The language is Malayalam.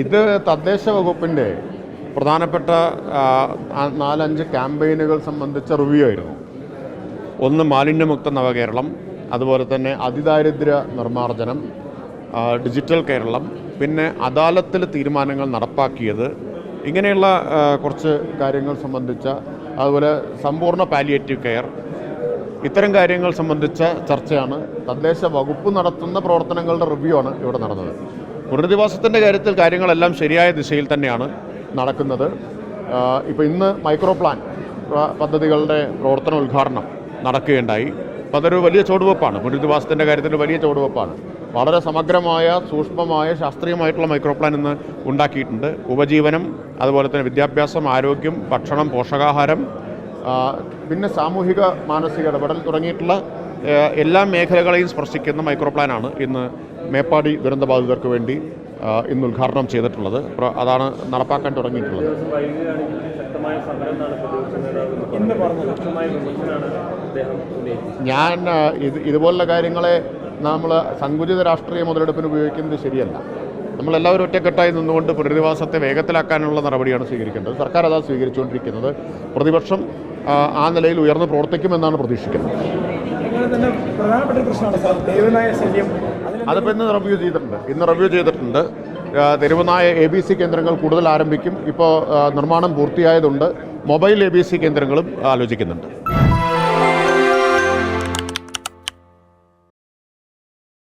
ഇത് തദ്ദേശ വകുപ്പിൻ്റെ പ്രധാനപ്പെട്ട 4-5 ക്യാമ്പയിനുകൾ സംബന്ധിച്ച റിവ്യൂ ആയിരുന്നു. ഒന്ന് മാലിന്യമുക്ത നവകേരളം, അതുപോലെ തന്നെ അതിദാരിദ്ര്യ നിർമ്മാർജ്ജനം, ഡിജിറ്റൽ കേരളം, പിന്നെ അദാലത്തിൽ തീരുമാനങ്ങൾ നടപ്പാക്കിയത്, ഇങ്ങനെയുള്ള കുറച്ച് കാര്യങ്ങൾ സംബന്ധിച്ച, അതുപോലെ സമ്പൂർണ്ണ പാലിയേറ്റീവ് കെയർ, ഇത്തരം കാര്യങ്ങൾ സംബന്ധിച്ച ചർച്ചയാണ്. തദ്ദേശ വകുപ്പ് നടത്തുന്ന പ്രവർത്തനങ്ങളുടെ റിവ്യൂ ആണ് ഇവിടെ നടന്നത്. പുനരധിവാസത്തിൻ്റെ കാര്യത്തിൽ കാര്യങ്ങളെല്ലാം ശരിയായ ദിശയിൽ തന്നെയാണ് നടക്കുന്നത്. ഇപ്പോൾ ഇന്ന് മൈക്രോ പ്ലാൻ പദ്ധതികളുടെ പ്രവർത്തന ഉദ്ഘാടനം നടക്കുകയുണ്ടായി. അപ്പോൾ അതൊരു വലിയ ചുവടുവെപ്പാണ്. പുനരധിവാസത്തിൻ്റെ കാര്യത്തിൽ വലിയ ചുവടുവെപ്പാണ്. വളരെ സമഗ്രമായ, സൂക്ഷ്മമായ, ശാസ്ത്രീയമായിട്ടുള്ള മൈക്രോ പ്ലാൻ ഇന്ന് ഉണ്ടാക്കിയിട്ടുണ്ട്. ഉപജീവനം, അതുപോലെ തന്നെ വിദ്യാഭ്യാസം, ആരോഗ്യം, ഭക്ഷണം, പോഷകാഹാരം, പിന്നെ സാമൂഹിക മാനസിക ഇടപെടൽ തുടങ്ങിയിട്ടുള്ള എല്ലാ മേഖലകളെയും സ്പർശിക്കുന്ന മൈക്രോ പ്ലാനാണ് ഇന്ന് മേപ്പാടി ദുരന്തബാധിതർക്ക് വേണ്ടി ഇന്ന് ഉദ്ഘാടനം ചെയ്തിട്ടുള്ളത്. അതാണ് നടപ്പാക്കാൻ തുടങ്ങിയിട്ടുള്ളത്. ഞാൻ ഇതുപോലുള്ള കാര്യങ്ങളെ നമ്മൾ സങ്കുചിത രാഷ്ട്രീയ മുതലെടുപ്പിന് ഉപയോഗിക്കുന്നത് ശരിയല്ല. നമ്മളെല്ലാവരും ഒറ്റക്കെട്ടായി നിന്നുകൊണ്ട് പുനരധിവാസത്തെ വേഗത്തിലാക്കാനുള്ള നടപടിയാണ് സ്വീകരിക്കേണ്ടത്. സർക്കാർ അതാണ് സ്വീകരിച്ചുകൊണ്ടിരിക്കുന്നത്. പ്രതിപക്ഷം ആ നിലയിൽ ഉയർന്ന് പ്രവർത്തിക്കുമെന്നാണ് പ്രതീക്ഷിക്കുന്നത്. അതിപ്പോൾ ഇന്ന് റിവ്യൂ ചെയ്തിട്ടുണ്ട്. തെരുവുനായ ABC കേന്ദ്രങ്ങൾ കൂടുതൽ ആരംഭിക്കും. ഇപ്പോൾ നിർമ്മാണം പൂർത്തിയായതുണ്ട്. മൊബൈൽ ABC കേന്ദ്രങ്ങളും ആലോചിക്കുന്നുണ്ട്.